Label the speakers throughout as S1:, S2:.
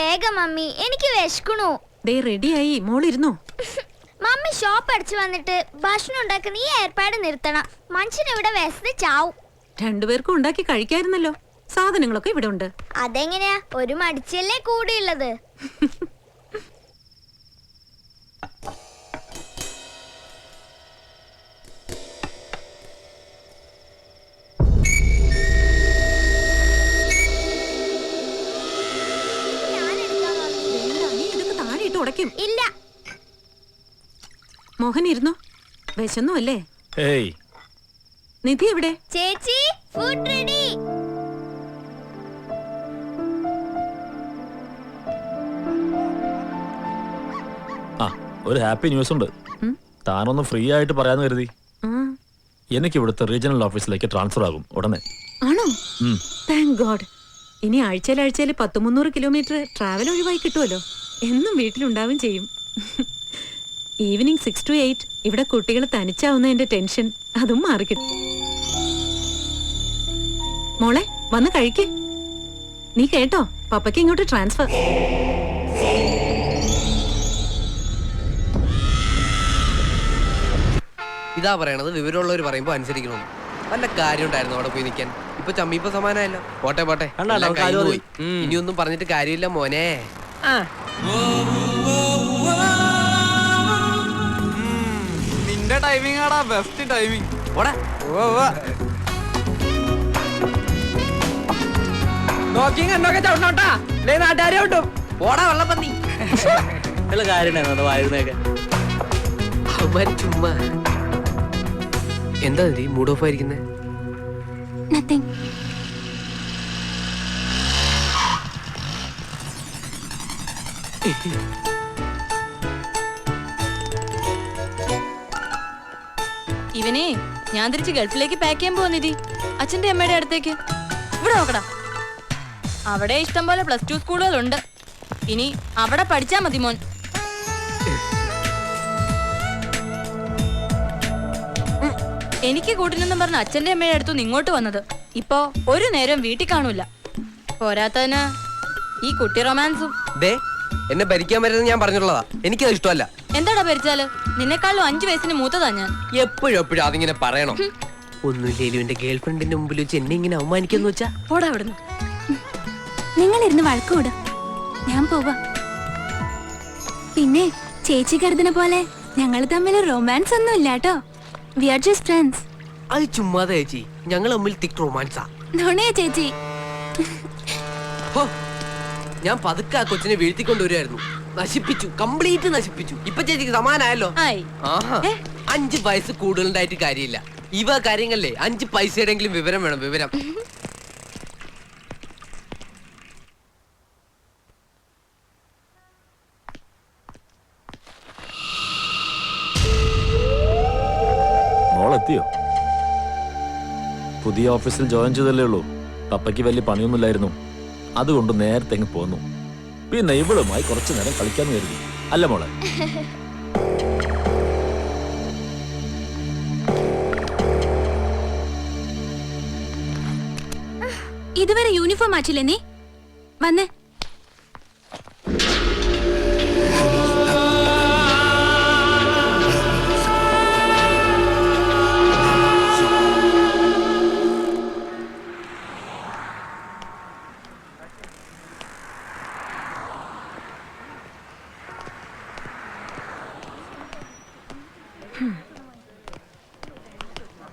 S1: വേഗം മമ്മി, എനിക്ക് വിശക്കണു.
S2: ദേ റെഡിയായി, മോളിരുന്നോ.
S1: മമ്മി ഷോപ്പ് അടിച്ചു വന്നിട്ട് ഭക്ഷണം ഉണ്ടാക്കുന്ന ഈ ഏർപ്പാട് നിർത്തണം. മനുഷ്യനിവിടെ വിശന്ന് ചാവും.
S2: രണ്ടുപേർക്കും ഉണ്ടാക്കി കഴിക്കായിരുന്നല്ലോ, സാധനങ്ങളൊക്കെ ഇവിടെ ഉണ്ട്.
S1: അതെങ്ങനെയാ, ഒരു മടിച്ചല്ലേ കൂടിയുള്ളത്. ഇല്ല,
S2: മോഹൻ ഇരുന്നോ, വിശന്നു അല്ലേ? നിധി എവിടെ?
S1: ചേച്ചി ഫുഡ് റെഡി.
S3: ഒരു ഹാപ്പി ന്യൂസ് ഉണ്ട്. താനൊന്ന് ഫ്രീ ആയിട്ട് പറയാന്ന് കരുതി. എനിക്ക് ഇവിടുത്തെ റീജിയണൽ ഓഫീസിലേക്ക് ട്രാൻസ്ഫർ ആകും ഉടനെ.
S2: ആണോ? Thank God. ഇനി ആഴ്ചയിൽ 10-300 കിലോമീറ്റർ ട്രാവൽ ഒഴിവായി കിട്ടുമല്ലോ. എന്നും വീട്ടിലുണ്ടാവും ചെയ്യും. ഈവനിങ് 6 to 8 ഇവിടെ കുട്ടികൾ തനിച്ചാവുന്നതിന്റെ ടെൻഷൻ അതും മാറിക്കിട്ടും. മോളെ വന്ന് കഴിക്കേ. നീ കേട്ടോ, പപ്പയ്ക്ക് ഇങ്ങോട്ട് ട്രാൻസ്ഫർ.
S4: ഇതാ പറയണത്, വിവരമുള്ളവർ പറയുമ്പോ അനുസരിക്കണം. വല്ല കാര്യം ഉണ്ടായിരുന്നു അവിടെ പോയി നിൽക്കാൻ. ഇപ്പൊ ചമ്മീപ്പ സമാനമല്ലോ. പോട്ടെ പോട്ടെ, ഇനിയൊന്നും പറഞ്ഞിട്ട് കാര്യമില്ല മോനെ.
S5: നിന്റെ ടൈമിംഗ് ആടാ ബെസ്റ്റ് ടൈമിംഗ്.
S4: നോക്കി കണ്ണൊക്കെ ചവിട്ടോട്ടാ, നാട്ടുകാരെ വിട്ടും ഓടാ വെള്ളപ്പന്നി. ചുമ്മാ എന്താ മൂഡ് ഓഫ് ആയിരിക്കുന്നേ?
S6: ഇവനെ ഞാൻ തിരിച്ച് ഗൾഫിലേക്ക് പാക്ക് ചെയ്യാൻ പോകുന്നിതി, അച്ഛന്റെ അമ്മയുടെ അടുത്തേക്ക്. ഇവിടെ നോക്കടാ, അവിടെ ഇഷ്ടം പോലെ +2 സ്കൂളുകളുണ്ട്. ഇനി അവിടെ പഠിച്ചാ മതി മോൻ. എനിക്ക് കൂട്ടിനെന്നും പറഞ്ഞ അച്ഛന്റെ അമ്മയുടെ അടുത്തുനിന്ന് ഇങ്ങോട്ട് വന്നത്. ഇപ്പൊ ഒരു നേരം വീട്ടിൽ കാണൂല. പോരാത്തതിന് ഈ കുട്ടി റൊമാൻസും.
S4: എന്നെ ഭരിക്കാൻ പറ്റുന്നത് ഞാൻ പറഞ്ഞിട്ടുള്ളതാ, എനിക്കത് ഇഷ്ടമല്ല.
S6: എന്താടാ ഭരിച്ചാല്? നിന്നെക്കാളും 5 വയസ്സിന് മൂത്തതാ ഞാൻ.
S4: എപ്പോഴും അതിങ്ങനെ പറയണം. ഒന്നുമില്ലേലും എന്റെ ഗേൾ ഫ്രണ്ടിന്റെ മുമ്പിൽ വെച്ച് എന്നെ ഇങ്ങനെ അവമാനിക്കാന്ന് വെച്ചാ
S6: പോടാ അവിടുന്ന്.
S7: നിങ്ങൾ ഇരുന്ന് വഴക്കൂടാ, ഞാൻ പോവാ. പിന്നെ ചേച്ചി കരുതുന്ന പോലെ ഞങ്ങൾ തമ്മിൽ റൊമാൻസ് ഒന്നും ഇല്ല കേട്ടോ. We are just friends.
S4: അത് ചുമ്മാതെ ചേച്ചി, ഞങ്ങൾ തമ്മിൽ തിക് റൊമാൻസാ.
S7: നുണയാ ചേച്ചി.
S4: ഞാൻ പതുക്കെ ആ കൊച്ചിനെ വീഴ്ത്തിക്കൊണ്ടുവരുമായിരുന്നു. നശിപ്പിച്ചു, കംപ്ലീറ്റ് നശിപ്പിച്ചു. ഇപ്പൊ ചേച്ചിക്ക് സമാനായല്ലോ. 5 വയസ്സ് കൂടുതലുണ്ടായിട്ട് കാര്യമില്ല. ഇവ കാര്യങ്ങളിലെ 5 പൈസയുടെങ്കിലും വിവരം വേണം, വിവരം.
S3: മോളെത്തിയോ? പുതിയ ഓഫീസിൽ ജോയിൻ ചെയ്തല്ലേ ഉള്ളൂ. പപ്പയ്ക്ക് വലിയ പണിയൊന്നുമില്ലായിരുന്നു, അതുകൊണ്ട് നേരത്തെ അങ്ങ് പോന്നു. പിന്നെ ഇവളുമായി കുറച്ചു നേരം കളിക്കാന്ന് കരുതി, അല്ല മോളെ?
S7: ഇതുവരെ യൂണിഫോം മാറ്റില്ലേ നീ? വന്നേ.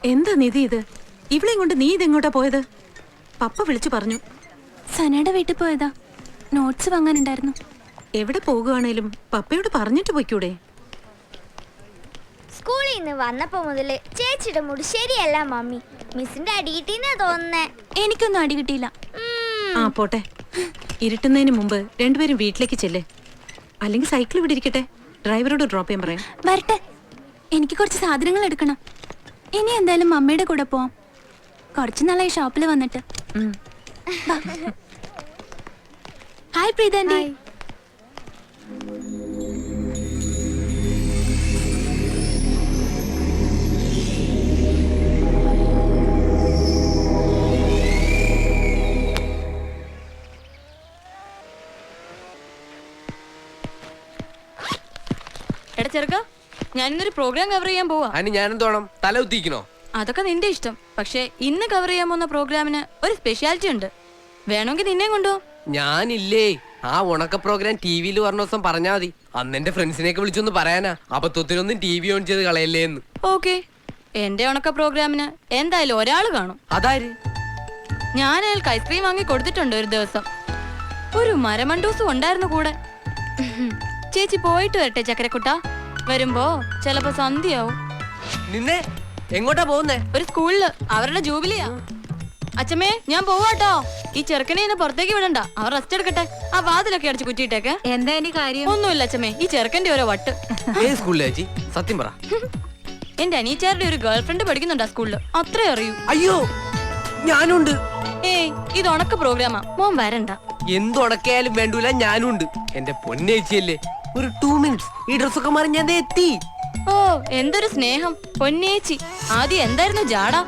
S2: എന്താ നിധി ഇത്? ഇവളെയും കൊണ്ട് നീ ഇതെങ്ങോട്ടാ പോയത്? പപ്പ വിളിച്ചു പറഞ്ഞു.
S7: സനയുടെ വീട്ടിൽ പോയതാ, നോട്ട്സ് വാങ്ങാനുണ്ടായിരുന്നു.
S2: എവിടെ പോകുവാണേലും പപ്പയോട് പറഞ്ഞിട്ട് പോയിക്കൂടെ?
S1: സ്കൂളിൽ നിന്ന് വന്നപ്പോ മുതല് ചേച്ചിയുടെ മൂഡ് ശരിയല്ല മമ്മി. മിസ്സിന്റെ അടി കിട്ടിയെന്നാ തോന്നുന്നേ.
S7: എനിക്കൊന്നും അടി കിട്ടിയില്ല.
S2: ആ പോട്ടെ, ഇരുട്ടുന്നതിന് മുമ്പ് രണ്ടുപേരും വീട്ടിലേക്ക് ചെല്ലേ. അല്ലെങ്കിൽ സൈക്കിൾ ഇവിടെ ഇരിക്കട്ടെ, ഡ്രൈവറോട് ഡ്രോപ്പ് ചെയ്യാൻ പറയാം.
S7: വരട്ടെ, എനിക്ക് കുറച്ച് സാധനങ്ങൾ എടുക്കണം. ഇനി എന്തായാലും മമ്മിയുടെ കൂടെ പോവാം. കുറച്ച് നാളായി ഷോപ്പിൽ വന്നിട്ട്. ഹായ് പ്രീതാന്റി.
S6: എടാ ചെറുക്ക, ഞാൻ ഇന്നൊരു പ്രോഗ്രാം കവർ ചെയ്യാൻ പോവാ.
S4: അതിന് ഞാനെന്തോണം തല കുത്തിക്കണോ?
S6: അതൊക്കെ നിന്റെ ഇഷ്ടം. പക്ഷെ ഇന്ന് കവർ ചെയ്യാൻ പോകുന്ന പ്രോഗ്രാമിന് ഒരു സ്പെഷ്യാലിറ്റി ഉണ്ട്. വേണമെങ്കിൽ നിന്നെ കൊണ്ടുപോ.
S4: ഞാനില്ലേ, ആ ഉണക്ക പ്രോഗ്രാം ടിവിയിൽ പറഞ്ഞ ദിവസം പറഞ്ഞാ മതി. അന്ന് എന്റെ ഫ്രണ്ട്സിനെയൊക്കെ വിളിച്ചൊന്ന് പറയാനാ, അബദ്ധത്തിനൊന്നും ടി വി ഓൺ ചെയ്ത് കളയല്ലേന്ന്.
S6: ഓക്കെ, എന്റെ ഉണക്ക പ്രോഗ്രാമിന് എന്തായാലും ഒരാള് കാണും.
S4: അതാര്?
S6: ഞാൻ അയാൾക്ക് ഐസ്ക്രീം വാങ്ങി കൊടുത്തിട്ടുണ്ട് ഒരു ദിവസം. ഒരു മരമണ്ടൂസും ഉണ്ടായിരുന്നു കൂടെ. ചേച്ചി പോയിട്ട് വരട്ടെ ചക്കരക്കുട്ട. വരുമ്പോ ചിലപ്പോ സന്ധ്യയാവും.
S4: നിന്നെ എങ്ങോട്ടാ പോകുന്നേ?
S6: ഒരു സ്കൂളില് അവരുടെ ജൂബിലിയാ. അച്ഛമ്മേ, ഞാൻ പോവാട്ടോ. ഈ ചെറുക്കനെ ഇന്ന് പുറത്തേക്ക് വിടണ്ട. അവർ റെസ്റ്റ് എടുക്കട്ടെ. ആ വാതിലൊക്കെ അടിച്ച് കുറ്റിയിട്ടേക്ക്.
S2: എന്താ ഇനി കാര്യം?
S6: ഒന്നുമില്ല അച്ഛമ്മേ, ഈ ചെറുക്കന്റെ ഓരോ വട്ട്.
S4: ഏത് സ്കൂളിലാ ചേച്ചി? സത്യം പറ.
S6: എന്റെ അനീച്ചാരുടെ ഒരു ഗേൾ ഫ്രണ്ട് പഠിക്കുന്നുണ്ട് ആ സ്കൂളില്. അത്രേ അറിയൂ.
S4: അയ്യോ, ഞാനുണ്ട്.
S6: ഏയ്, ഇത് ഉണക്ക പ്രോഗ്രാമാ, മോൻ വരണ്ട.
S4: എന്തുണക്കായാലും വേണ്ടൂല, ഞാനുണ്ട്. എന്റെ പൊന്നേച്ചിയല്ലേ, ഒരു 2 മിനിറ്റ്സ് ഈ ഡ്രസ്സൊക്കെ മാറി ഞാൻ ദേ എത്തി.
S6: ഓ, എന്തൊരു സ്നേഹം പൊന്നേച്ചി. ആദ്യം എന്തായിരുന്നു ജാടാ?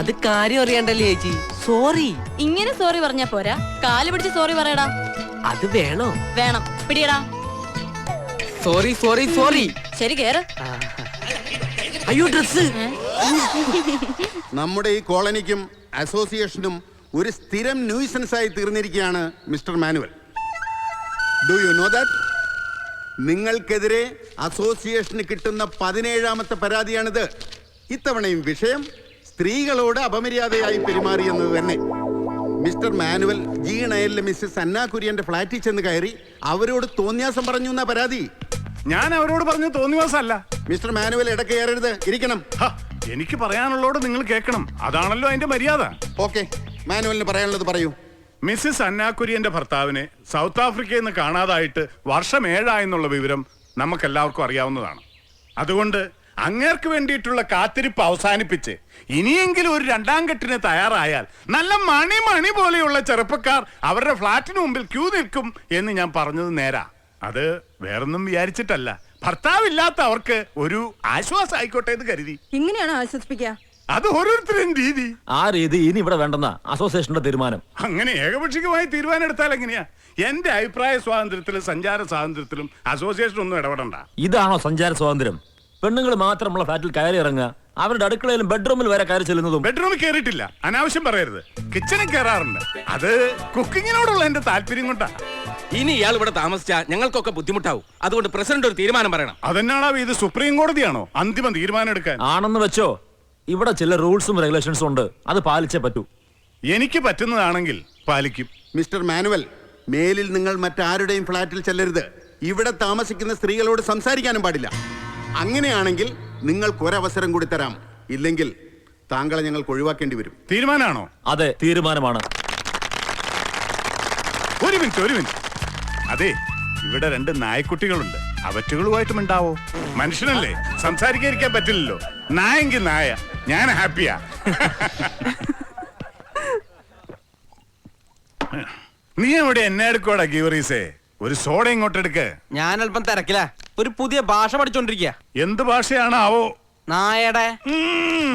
S4: അത് കാര്യം അറിയണ്ടല്ലേ ചേച്ചി. സോറി.
S6: ഇങ്ങനെ സോറി പറഞ്ഞാ പോരാ, കാല് പിടിച്ച് സോറി പറയടാ.
S4: അത് വേണോ?
S6: വേണം, പിടിയടാ.
S4: Sorry sorry sorry.
S6: ശരി, കേറ്.
S4: അയ്യോ, ഡ്രസ്.
S8: നമ്മുടെ ഈ കോളനിക്കും അസോസിയേഷനും ഒരു സ്ഥിരം ന്യൂസൻസ് ആയി തീർന്നിരിക്കുകയാണ് mister Manuel. Do you know that? നിങ്ങൾക്കെതിരെ അസോസിയേഷന് കിട്ടുന്ന 17ാമത്തെ പരാതിയാണിത്. ഇത്തവണയും വിഷയം സ്ത്രീകളോട് അപമര്യാദയായി പെരുമാറിയെന്നത് തന്നെ. മിസ്റ്റർ മാനുവൽ G9 മിസ്സസ് അന്ന കുര്യന്റെ ഫ്ലാറ്റിൽ ചെന്ന് കയറി അവരോട് തോന്നിയാസം പറഞ്ഞു എന്നാ പരാതി.
S9: ഞാൻ അവരോട് പറഞ്ഞു തോന്നിവാസമല്ല.
S8: മിസ്റ്റർ മാനുവൽ ഇടയ്ക്ക് കയറരുത്, ഇരിക്കണം.
S9: എനിക്ക് പറയാനുള്ളോട് നിങ്ങൾ കേൾക്കണം, അതാണല്ലോ അതിന്റെ മര്യാദ.
S8: ഓക്കെ, മാനുവലിന് പറയാനുള്ളത് പറയൂ.
S9: മിസ്സിസ് അന്നാക്കുര്യന്റെ ഭർത്താവിനെ സൗത്ത് ആഫ്രിക്കയിൽ നിന്ന് കാണാതായിട്ട് വർഷം 7 എന്നുള്ള വിവരം നമുക്കെല്ലാവർക്കും അറിയാവുന്നതാണ്. അതുകൊണ്ട് അങ്ങേർക്ക് വേണ്ടിയിട്ടുള്ള കാത്തിരിപ്പ് അവസാനിപ്പിച്ച് ഇനിയെങ്കിലും ഒരു 2ാം കെട്ടിന് തയ്യാറായാൽ നല്ല മണി പോലെയുള്ള ചെറുപ്പക്കാർ അവരുടെ ഫ്ലാറ്റിന് മുമ്പിൽ ക്യൂ നിൽക്കും എന്ന് ഞാൻ പറഞ്ഞത് നേരാ. അത് വേറൊന്നും വിചാരിച്ചിട്ടല്ല, ഭർത്താവില്ലാത്ത അവർക്ക് ഒരു ആശ്വാസം ആയിക്കോട്ടെ എന്ന് കരുതി.
S2: ഇങ്ങനെയാണോ ആശ്വസിപ്പിക്കുക?
S9: അത് ഓരോരുത്തരും രീതി.
S3: ആ രീതി ഇനി ഇവിടെ വേണ്ടെന്ന അസോസിയേഷന്റെ തീരുമാനം.
S9: അങ്ങനെ ഏകപക്ഷീയമായി തീരുമാനം എടുത്താൽ എങ്ങനെയാ? എന്റെ അഭിപ്രായ സ്വാതന്ത്ര്യത്തിലും സഞ്ചാര സ്വാതന്ത്ര്യത്തിലും അസോസിയേഷൻ ഒന്നും ഇടപെടണ്ട.
S3: ഇതാണോ സഞ്ചാര സ്വാതന്ത്ര്യം? പെണ്ണുങ്ങൾ മാത്രമുള്ള ഫ്ലാറ്റിൽ കയറി ഇറങ്ങുക, അവരുടെ അടുക്കളയിലും ബെഡ്റൂമിൽ വരെ കയറി ചെല്ലുന്നതും.
S9: ബെഡ്റൂമിൽ കയറിയിട്ടില്ല, അനാവശ്യം പറയരുത്. കിച്ചണിൽ കയറാറുണ്ട്. അത് കുക്കിങ്ങിനോടുള്ള എന്റെ താല്പര്യം കൊണ്ടാ.
S5: ഇനി ഇയാൾ ഇവിടെ താമസിച്ചാൽ ഞങ്ങൾക്കൊക്കെ ബുദ്ധിമുട്ടാവും. അതുകൊണ്ട് പ്രസിഡന്റ് ഒരു തീരുമാനം പറയണം.
S9: അതെന്നാണോ ഇത് സുപ്രീം കോടതിയാണോ അന്തിമ തീരുമാനം എടുക്കാൻ?
S3: ആണെന്ന് വെച്ചോ, ഇവിടെ ചില റൂൾസും റെഗുലേഷൻസും ഉണ്ട്, അത് പാലിച്ചേ പറ്റൂ.
S9: എനിക്ക് പറ്റുന്നതാണെങ്കിൽ പാലിക്കും.
S8: മിസ്റ്റർ മാനുവൽ, മേലിൽ നിങ്ങൾ മറ്റാരുടെയും ഫ്ലാറ്റിൽ ചെല്ലരുത്. ഇവിടെ താമസിക്കുന്ന സ്ത്രീകളോട് സംസാരിക്കാനും പാടില്ല. അങ്ങനെയാണെങ്കിൽ നിങ്ങൾക്കൊരവസരം കൂടി തരാം. ഇല്ലെങ്കിൽ താങ്കളെ ഞങ്ങൾക്ക് ഒഴിവാക്കേണ്ടി വരും.
S9: തീരുമാനമാണോ?
S3: അതെ, തീരുമാനമാണ്.
S9: ഒരു മിനിറ്റ്. അതെ, ഇവിടെ 2 നായക്കുട്ടികളുണ്ട്. അവറ്റുകളുമായിട്ടും ഉണ്ടാവോ? മനുഷ്യനല്ലേ, സംസാരിക്കാതിരിക്കാൻ പറ്റില്ലല്ലോ. നായെങ്കിൽ നായ, ഞാൻ ഹാപ്പിയാ. നീ എവിടെ എന്നെ എടുക്കോടാ ഗീവറീസേ? ഒരു സോഡ ഇങ്ങോട്ട് എടുക്ക്.
S5: ഞാൻ അല്പം തിരക്കില്ല, ഒരു പുതിയ ഭാഷ പഠിച്ചോണ്ടിരിക്കുക.
S9: എന്ത് ഭാഷയാണാവോ?
S5: നായയുടെ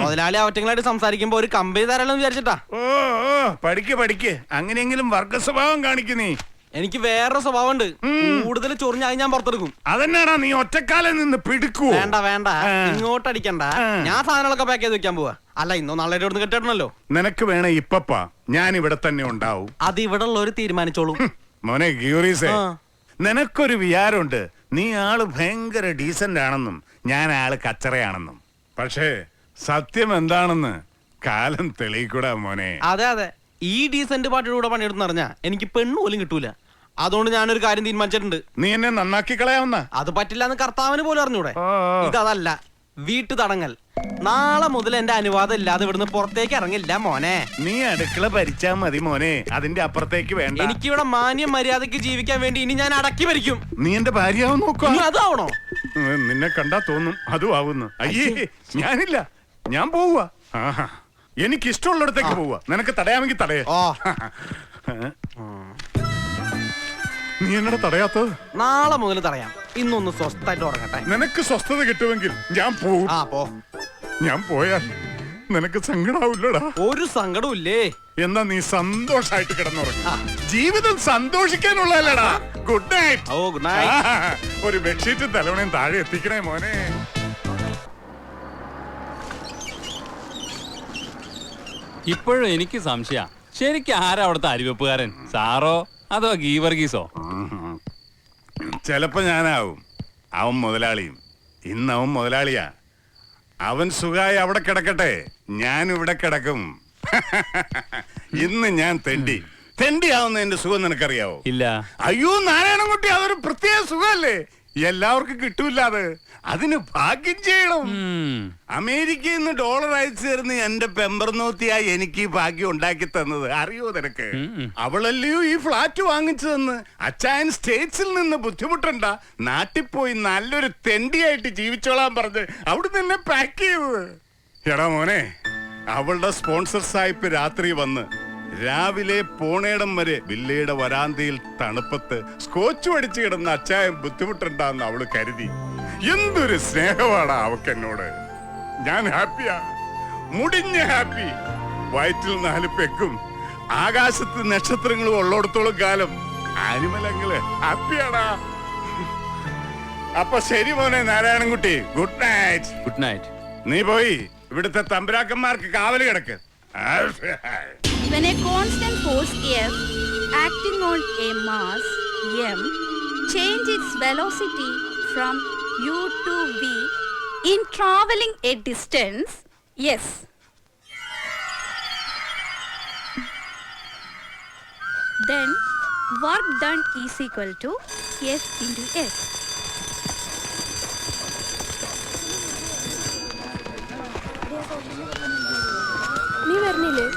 S5: മുതലാളി അവറ്റങ്ങളായിട്ട് സംസാരിക്കുമ്പോ ഒരു കമ്പനി തരാമെന്ന് വിചാരിച്ചിട്ടാ.
S9: പഠിക്ക്. അങ്ങനെയെങ്കിലും വർഗ സ്വഭാവം കാണിക്കുന്നേ.
S5: എനിക്ക് വേറൊരു സ്വഭാവം ഉണ്ട്, കൂടുതൽ ചൊറിഞ്ഞായി ഞാൻ പുറത്തെടുക്കും.
S9: അതെന്നാടാ നീ ഒറ്റക്കാലം നിന്ന് പിടിക്കൂ?
S5: വേണ്ട, ഇങ്ങോട്ട് അടിക്കണ്ട. ഞാൻ സാധനങ്ങളൊക്കെ പാക്ക് ചെയ്ത് വെക്കാൻ പോവാ. അല്ല, ഇന്നോ നാളെ ഇവിടുന്ന് കെട്ടിടണല്ലോ.
S9: നിനക്ക് വേണേ ഇപ്പപ്പാ, ഞാൻ ഇവിടെ തന്നെ ഉണ്ടാവും.
S5: അത് ഇവിടെ ഉള്ളവര് തീരുമാനിച്ചോളൂ.
S9: മോനെ ഗീറീസേ, നിനക്കൊരു വിചാരമുണ്ട്, നീ ആള് ഭയങ്കര ഡീസന്റ് ആണെന്നും ഞാൻ ആള് കച്ചറയാണെന്നും. പക്ഷേ സത്യം എന്താണെന്ന് കാലം തെളിയിക്കൂടാ മോനെ.
S5: അതെ, ഈ ഡീസന്റ് പാർട്ടിയുടെ കൂടെ പണിയെടുത്ത് പറഞ്ഞാ എനിക്ക് പെണ്ണ് പോലും കിട്ടൂല. അതുകൊണ്ട് ഞാനൊരു കാര്യം തീരുമാനിച്ചിട്ടുണ്ട്.
S9: നീ എന്നെ നന്നാക്കി കളയാവുന്ന?
S5: അത് പറ്റില്ല എന്ന് കർത്താവിന് പോലും അറിഞ്ഞൂടെ. ഇതല്ല, വീട്ടു തടങ്ങൽ. നാളെ മുതൽ എന്റെ അനുവാദം ഇല്ലാതെ ഇവിടുന്ന് പുറത്തേക്ക് ഇറങ്ങില്ല മോനെ.
S9: നീ അടുക്കള ഭരിച്ചാ മതി മോനെ, അതിന്റെ അപ്പുറത്തേക്ക് വേണ്ട.
S5: എനിക്കിവിടെ മാന്യം മര്യാദക്ക് ജീവിക്കാൻ വേണ്ടി ഇനി ഞാൻ അടക്കി ഭരിക്കും.
S9: നീ എന്റെ ഭാര്യയാവും നോക്കോ?
S5: അതാവണോ?
S9: നിന്നെ കണ്ടാ തോന്നും അതും ആവുന്നു. അയ്യേ, ഞാനില്ല, ഞാൻ പോവുക. എനിക്കിഷ്ടമുള്ളിടത്തേക്ക് പോവുക. നിനക്ക് തടയാമെങ്കിൽ തടയേ. നീ എന്നോട് തടയാത്തത്?
S5: നാളെ മുതൽ തടയാം. ഇന്നൊന്ന് സ്വസ്ഥായിട്ട് ഉറങ്ങട്ടെ.
S9: നിനക്ക് സ്വസ്ഥത കിട്ടുമെങ്കിൽ ഞാൻ പോവും.
S5: പോ.
S9: ഞാൻ പോയാൽ നിനക്ക് സങ്കടാവില്ലടാ?
S5: ഒരു സങ്കടവും ഇല്ലേ?
S9: എന്നാ നീ സന്തോഷായിട്ട് കിടന്നുറങ്ങ. ജീവിതം സന്തോഷിക്കാനുള്ളതല്ലടാ. Good night.
S5: ഓ ഗുഡ് നൈറ്റ്.
S9: ഒരു ബെഡ്ഷീറ്റ് തലവണയും താഴെ എത്തിക്കണേ മോനെ.
S10: ഇപ്പോഴും എനിക്ക് സംശയ, ശരിക്കും ആരാ അവിടുത്തെ അരിവെപ്പുകാരൻ? സാറോ അതോ ഗീവർഗീസോ?
S9: ചിലപ്പോ ഞാനാവും. അവൻ മുതലാളിയും. ഇന്ന് അവൻ മുതലാളിയാ. അവൻ സുഖമായി അവിടെ കിടക്കട്ടെ, ഞാൻ ഇവിടെ കിടക്കും. ഇന്ന് ഞാൻ തെണ്ടിയാവുന്ന എന്റെ സുഖം നിനക്കറിയാവോ?
S10: ഇല്ല.
S9: അയ്യോ നാരായണൻകുട്ടി, അതൊരു പ്രത്യേക സുഖമല്ലേ, എല്ലാവർക്കും കിട്ടൂല. അതിന് ഭാഗ്യം ചെയ്യണം. അമേരിക്കയിൽ നിന്ന് ഡോളർ അയച്ചു തരുന്ന എന്റെ പെമ്പർനോത്തിയാ എനിക്ക് ഈ ഭാഗ്യം ഉണ്ടാക്കി തന്നത്. അറിയോ നിനക്ക്? അവളല്ലയോ ഈ ഫ്ലാറ്റ് വാങ്ങിച്ചു തന്ന്. അച്ചായൻ സ്റ്റേറ്റ്സിൽ നിന്ന് ബുദ്ധിമുട്ടണ്ട, നാട്ടിൽ പോയി നല്ലൊരു തെണ്ടിയായിട്ട് ജീവിച്ചോളാൻ പറഞ്ഞ് അവിടെ നിന്ന് പാക്ക് ചെയ്തത്. എടാ മോനെ, അവളുടെ സ്പോൺസർ സായിപ്പ് രാത്രി വന്ന് രാവിലെ പോണേടം വരെ വില്ലയുടെ വരാന്തയിൽ തണുപ്പത്ത് സ്കോച്ച് അടിച്ചു കിടന്ന അച്ചായൻ ബുദ്ധിമുട്ടുണ്ടാന്ന് അവള് കരുതി. എന്തൊരു സ്നേഹമാണ് അവക്ക് എന്നോട്. ഞാൻ ഹാപ്പിയാ, മുടിഞ്ഞ ഹാപ്പി. വയറ്റിൽ 4 പെക്കും ആകാശത്ത് നക്ഷത്രങ്ങളും ഉള്ളിടത്തോളം കാലം ആനിമലങ്ങള് ഹാപ്പിയാടാ. അപ്പൊ ശരി മോനെ Narayanankutty, good night.
S10: Good night.
S9: നീ പോയി ഇവിടുത്തെ തമ്പുരാക്കന്മാർക്ക് കാവല് കിടക്ക്.
S7: When a constant force F acting on a mass m change its velocity from u to v in traveling a distance s, then work done is equal to F into S. നീ വരുന്നില്ലേ?